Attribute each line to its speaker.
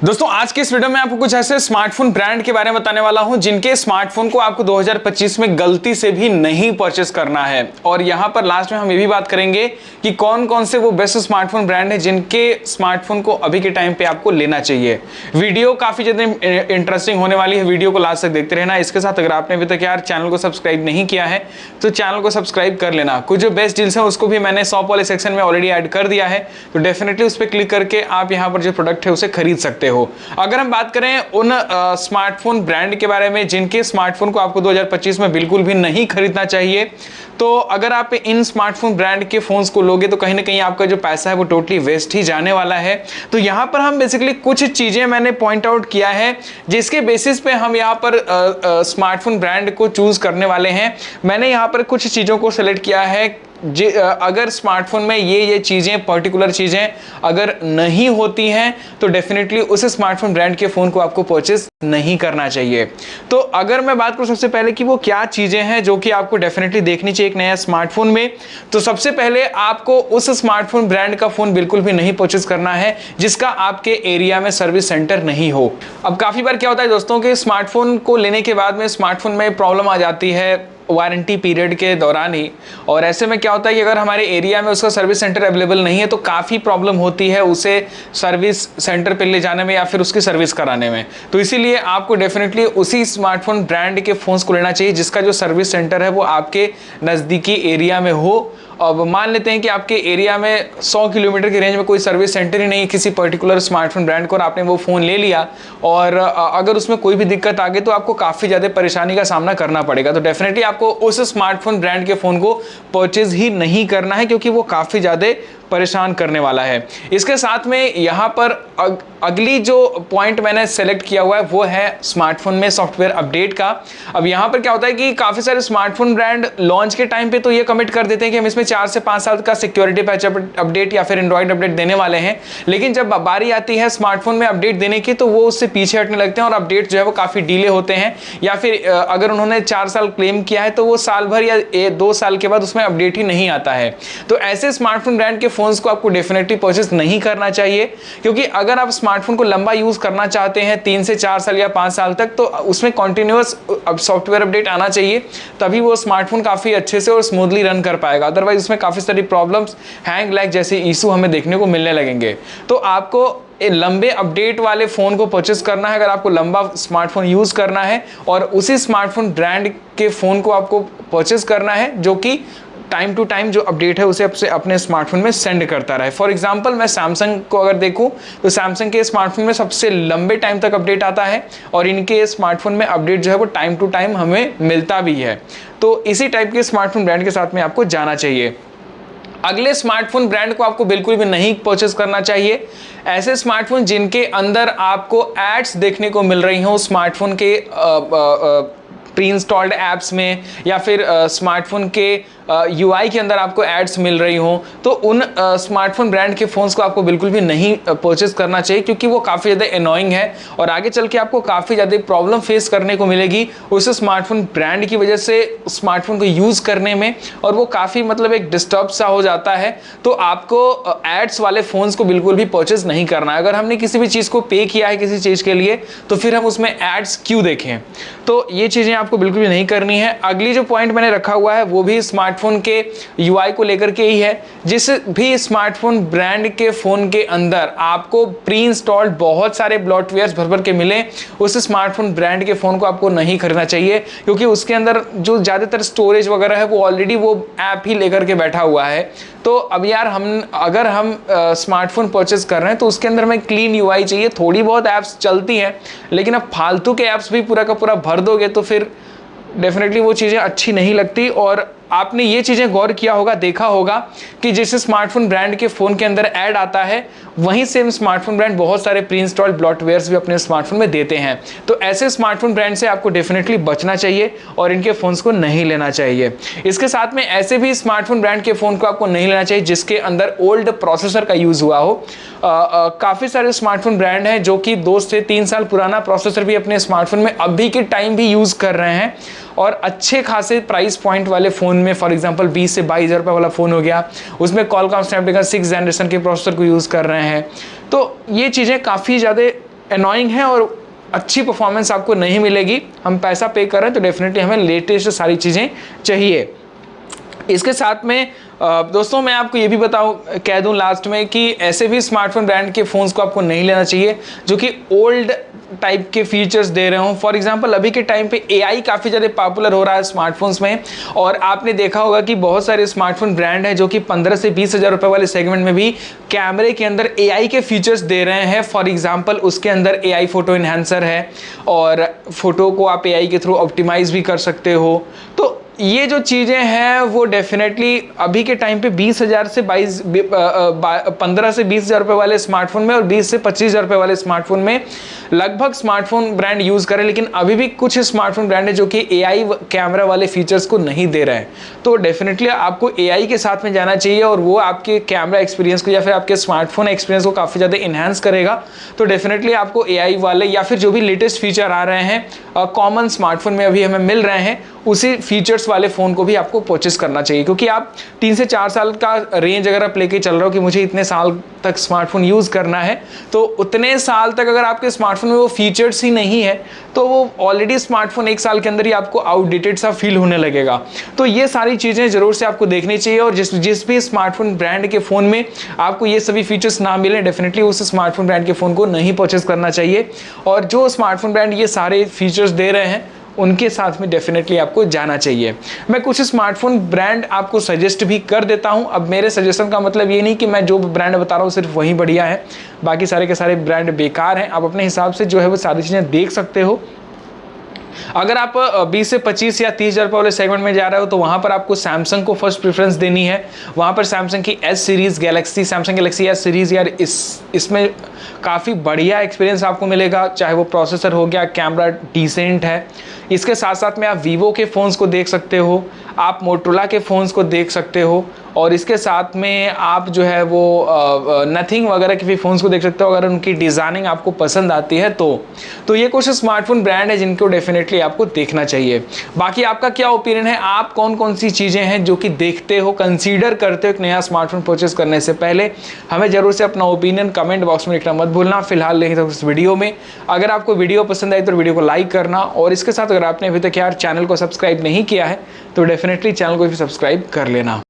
Speaker 1: दोस्तों आज के इस वीडियो में आपको कुछ ऐसे स्मार्टफोन ब्रांड के बारे में बताने वाला हूं जिनके स्मार्टफोन को आपको 2025 में गलती से भी नहीं परचेस करना है। और यहां पर लास्ट में हम ये भी बात करेंगे कि कौन कौन से वो बेस्ट स्मार्टफोन ब्रांड है जिनके स्मार्टफोन को अभी के टाइम पे आपको लेना चाहिए। वीडियो काफी ज्यादा इंटरेस्टिंग होने वाली है, वीडियो को लास्ट तक देखते रहना। इसके साथ अगर आपने अभी तक यार चैनल को सब्सक्राइब नहीं किया है तो चैनल को सब्सक्राइब कर लेना। कुछ जो बेस्ट डील्स है उसको भी मैंने शॉप वाले सेक्शन में ऑलरेडी ऐड कर दिया है, तो डेफिनेटली उस पर क्लिक करके आप यहाँ पर जो प्रोडक्ट है उसे खरीद सकते हो। अगर हम बात करें उन स्मार्टफोन ब्रांड के बारे में जिनके स्मार्टफोन को आपको 2025 में बिल्कुल भी नहीं खरीदना चाहिए, तो अगर आप इन स्मार्टफोन ब्रांड के फोन्स को लोगे तो कहीं ना कहीं आपका जो पैसा है वो टोटली वेस्ट ही जाने वाला है। तो यहां पर हम बेसिकली कुछ चीजें मैंने पॉइंट आउट किया है जिसके बेसिस पे हम यहां पर स्मार्टफोन ब्रांड को चूज करने वाले हैं। मैंने यहां पर कुछ चीजों को सेलेक्ट किया है। अगर स्मार्टफोन में ये चीजें पर्टिकुलर चीजें अगर नहीं होती हैं तो डेफिनेटली उस स्मार्टफोन ब्रांड के फोन को आपको परचेस नहीं करना चाहिए। तो अगर मैं बात करूं सबसे पहले कि वो क्या चीजें हैं जो कि आपको डेफिनेटली देखनी चाहिए एक नया स्मार्टफोन में, तो सबसे पहले आपको उस स्मार्टफोन ब्रांड का फोन बिल्कुल भी नहीं परचेस करना है जिसका आपके एरिया में सर्विस सेंटर नहीं हो। अब काफी बार क्या होता है दोस्तों कि स्मार्टफोन को लेने के बाद में स्मार्टफोन में प्रॉब्लम आ जाती है वारंटी पीरियड के दौरान ही, और ऐसे में क्या होता है कि अगर हमारे एरिया में उसका सर्विस सेंटर अवेलेबल नहीं है तो काफ़ी प्रॉब्लम होती है उसे सर्विस सेंटर पे ले जाने में या फिर उसकी सर्विस कराने में। तो इसीलिए आपको डेफिनेटली उसी स्मार्टफोन ब्रांड के फ़ोन्स को लेना चाहिए जिसका जो सर्विस सेंटर है वो आपके नज़दीकी एरिया में हो। अब मान लेते हैं कि आपके एरिया में 100 किलोमीटर की रेंज में कोई सर्विस सेंटर ही नहीं है किसी पर्टिकुलर स्मार्टफोन ब्रांड को, और आपने वो फ़ोन ले लिया और अगर उसमें कोई भी दिक्कत आ गई तो आपको काफ़ी ज़्यादा परेशानी का सामना करना पड़ेगा। तो डेफिनेटली आपको उस स्मार्टफोन ब्रांड के फ़ोन को परचेज ही नहीं करना है क्योंकि वो काफ़ी ज़्यादा परेशान करने वाला है। इसके साथ में यहाँ पर अगली जो पॉइंट मैंने सेलेक्ट किया हुआ है वो है स्मार्टफोन में सॉफ्टवेयर अपडेट का। अब यहाँ पर क्या होता है कि काफ़ी सारे स्मार्टफोन ब्रांड लॉन्च के टाइम पे तो ये कमिट कर देते हैं कि हम इसमें 4 से 5 साल का सिक्योरिटी पैच अपडेट या फिर एंड्रॉइड अपडेट देने वाले हैं, लेकिन जब बारी आती है स्मार्टफोन में अपडेट देने की तो वो उससे पीछे हटने लगते हैं और अपडेट जो है वो काफ़ी डिले होते हैं, या फिर अगर उन्होंने 4 साल क्लेम किया है तो वो साल भर या 2 साल के बाद उसमें अपडेट ही नहीं आता है। तो ऐसे स्मार्टफोन ब्रांड के फोन्स को आपको डेफिनेटली परचेस नहीं करना चाहिए, क्योंकि अगर आप स्मार्टफोन को लंबा यूज करना चाहते हैं 3 से 4 साल या 5 साल तक, तो उसमें कॉन्टिन्यूअस सॉफ्टवेयर अपडेट आना चाहिए, तभी वो स्मार्टफोन काफी अच्छे से और स्मूथली रन कर पाएगा। अदरवाइज उसमें काफी सारी प्रॉब्लम्स, हैंग लैग जैसे इशू हमें देखने को मिलने लगेंगे। तो आपको लंबे अपडेट वाले फोन को परचेस करना है अगर आपको लंबा स्मार्टफोन यूज करना है, और उसी स्मार्टफोन ब्रांड के फोन को आपको परचेस करना है जो कि टाइम टू टाइम जो अपडेट है उसे अपने स्मार्टफोन में सेंड करता रहे। फॉर एग्जांपल मैं सैमसंग को अगर देखूं तो सैमसंग के स्मार्टफोन में सबसे लंबे टाइम तक अपडेट आता है और इनके स्मार्टफोन में अपडेट जो है वो टाइम टू टाइम हमें मिलता भी है। तो इसी टाइप के स्मार्टफोन ब्रांड के साथ में आपको जाना चाहिए। अगले स्मार्टफोन ब्रांड को आपको बिल्कुल भी नहीं परचेस करना चाहिए ऐसे स्मार्टफोन जिनके अंदर आपको एड्स देखने को मिल रही हो स्मार्टफोन के प्री इंस्टॉल्ड ऐप्स में, या फिर स्मार्टफोन के यूआई के अंदर आपको एड्स मिल रही हो, तो उन स्मार्टफोन ब्रांड के फोन्स को आपको बिल्कुल भी नहीं परचेस करना चाहिए, क्योंकि वो काफ़ी ज़्यादा एनोइंग है और आगे चल के आपको काफ़ी ज़्यादा प्रॉब्लम फेस करने को मिलेगी उस स्मार्टफोन ब्रांड की वजह से स्मार्टफोन को यूज़ करने में, और वो काफ़ी मतलब एक डिस्टर्ब सा हो जाता है। तो आपको एड्स वाले फोन्स को बिल्कुल भी परचेस नहीं करना है। अगर हमने किसी भी चीज़ को पे किया है किसी चीज़ के लिए तो फिर हम उसमें एड्स क्यों देखें, तो ये चीज़ें आपको बिल्कुल भी नहीं करनी है। अगली जो पॉइंट मैंने रखा हुआ है वो भी स्मार्टफोन के यूआई को लेकर के ही है। जिस भी स्मार्टफोन ब्रांड के फोन के अंदर आपको प्री इंस्टॉल्ड बहुत सारे ब्लॉटवेयर्स भर भर के मिले, उस स्मार्टफोन ब्रांड के फोन को आपको नहीं खरीदना चाहिए, क्योंकि उसके अंदर जो ज़्यादातर स्टोरेज वगैरह है वो ऑलरेडी वो ऐप ही लेकर के बैठा हुआ है। तो अब यार अगर हम स्मार्टफोन परचेस कर रहे हैं तो उसके अंदर हमें क्लीन यूआई चाहिए। थोड़ी बहुत ऐप्स चलती हैं, लेकिन अब फालतू के ऐप्स भी पूरा का पूरा भर दोगे तो फिर डेफिनेटली वो चीज़ें अच्छी नहीं लगती। और आपने ये चीज़ें गौर किया होगा, देखा होगा कि जैसे स्मार्टफोन ब्रांड के फ़ोन के अंदर ऐड आता है वहीं सेम स्मार्टफोन ब्रांड बहुत सारे प्री इंस्टॉल्ड ब्लॉटवेयर्स भी अपने स्मार्टफोन में देते हैं। तो ऐसे स्मार्टफोन ब्रांड से आपको डेफिनेटली बचना चाहिए और इनके फ़ोन्स को नहीं लेना चाहिए। इसके साथ में ऐसे भी स्मार्टफोन ब्रांड के फ़ोन को आपको नहीं लेना चाहिए जिसके अंदर ओल्ड प्रोसेसर का यूज़ हुआ हो। काफ़ी सारे स्मार्टफोन ब्रांड हैं जो कि 2 से 3 साल पुराना प्रोसेसर भी अपने स्मार्टफोन में अभी के टाइम भी यूज़ कर रहे हैं, और अच्छे खासे प्राइस पॉइंट वाले फ़ोन में, फॉर एग्जांपल 20 से 22 हज़ार रुपये वाला फ़ोन हो गया, उसमें कॉलकॉम स्नैपड्रैगन 6 जनरेशन के प्रोसेसर को यूज़ कर रहे हैं। तो ये चीज़ें काफ़ी ज़्यादा एनोइंग है और अच्छी परफॉर्मेंस आपको नहीं मिलेगी। हम पैसा पे कर रहे हैं तो डेफिनेटली हमें लेटेस्ट सारी चीज़ें चाहिए। इसके साथ में दोस्तों मैं आपको ये भी कह दूं लास्ट में कि ऐसे भी स्मार्टफोन ब्रांड के फ़ोन्स को आपको नहीं लेना चाहिए जो कि ओल्ड टाइप के फीचर्स दे रहे हो। फॉर एग्जांपल अभी के टाइम पे AI काफ़ी ज़्यादा पॉपुलर हो रहा है स्मार्टफोन्स में, और आपने देखा होगा कि बहुत सारे स्मार्टफोन ब्रांड हैं जो कि 15 से 20 हज़ार रुपये वाले सेगमेंट में भी कैमरे के अंदर AI के फीचर्स दे रहे हैं। फॉर एग्जाम्पल उसके अंदर AI फोटो इन्हेंसर है और फोटो को आप AI के थ्रू ऑप्टिमाइज़ भी कर सकते हो। तो ये जो चीज़ें हैं वो डेफिनेटली अभी के टाइम पे 20,000 से 15 से 20 हज़ार रुपये वाले स्मार्टफोन में और 20 से 25 हज़ार रुपये वाले स्मार्टफोन में लगभग स्मार्टफोन ब्रांड यूज़ करें, लेकिन अभी भी कुछ स्मार्टफोन ब्रांड है जो कि AI कैमरा वाले फीचर्स को नहीं दे रहे हैं। तो डेफिनेटली आपको AI के साथ में जाना चाहिए और वो आपके कैमरा एक्सपीरियंस को या फिर आपके स्मार्टफोन एक्सपीरियंस को काफ़ी ज़्यादा इन्हांस करेगा। तो डेफिनेटली आपको AI वाले या फिर जो भी लेटेस्ट फीचर आ रहे हैं कॉमन स्मार्टफोन में अभी हमें मिल रहे हैं उसी फीचर्स वाले फ़ोन को भी आपको परचेस करना चाहिए, क्योंकि आप 3 से 4 साल का रेंज अगर आप लेके चल रहे हो कि मुझे इतने साल तक स्मार्टफोन यूज़ करना है, तो उतने साल तक अगर आपके स्मार्टफोन में वो फीचर्स ही नहीं है तो वो ऑलरेडी स्मार्टफोन 1 साल के अंदर ही आपको आउटडेटेड सा फील होने लगेगा। तो ये सारी चीज़ें ज़रूर से आपको देखनी चाहिए, और जिस भी स्मार्टफोन ब्रांड के फ़ोन में आपको ये सभी फीचर्स ना मिले डेफिनेटली उस स्मार्टफोन ब्रांड के फ़ोन को नहीं परचेस करना चाहिए। और जो स्मार्टफोन ब्रांड ये सारे फीचर्स दे रहे हैं उनके साथ में डेफिनेटली आपको जाना चाहिए। मैं कुछ स्मार्टफोन ब्रांड आपको सजेस्ट भी कर देता हूं। अब मेरे सजेशन का मतलब ये नहीं कि मैं जो ब्रांड बता रहा हूं सिर्फ वही बढ़िया है, बाकी सारे के सारे ब्रांड बेकार हैं। आप अपने हिसाब से जो है वो सारी चीज़ें देख सकते हो। अगर आप 20 से 25 या 30 हज़ार रुपये वाले सेगमेंट में जा रहे हो तो वहाँ पर आपको सैमसंग को फर्स्ट प्रेफरेंस देनी है। वहाँ पर सैमसंग की S series Samsung Galaxy S series यार इसमें काफ़ी बढ़िया एक्सपीरियंस आपको मिलेगा, चाहे वो प्रोसेसर हो गया, कैमरा डिसेंट है। इसके साथ साथ में आप वीवो के फ़ोन्स को देख सकते हो, आप मोटरोला के फ़ोन्स को देख सकते हो, और इसके साथ में आप जो है वो नथिंग वगैरह के भी फ़ोन्स को देख सकते हो अगर उनकी डिज़ाइनिंग आपको पसंद आती है तो ये कुछ स्मार्टफोन ब्रांड है जिनको डेफिनेटली आपको देखना चाहिए। बाकी आपका क्या ओपिनियन है, आप कौन कौन सी चीज़ें हैं जो कि देखते हो, कंसीडर करते हो एक नया स्मार्टफोन परचेस करने से पहले? हमें ज़रूर से अपना ओपिनियन कमेंट बॉक्स में लिखना मत भूलना। फिलहाल लेंगे तो इस वीडियो में, अगर आपको वीडियो पसंद आई तो वीडियो को लाइक करना, और इसके साथ अगर आपने अभी तक यार चैनल को सब्सक्राइब नहीं किया है तो डेफिनेटली चैनल को भी सब्सक्राइब कर लेना।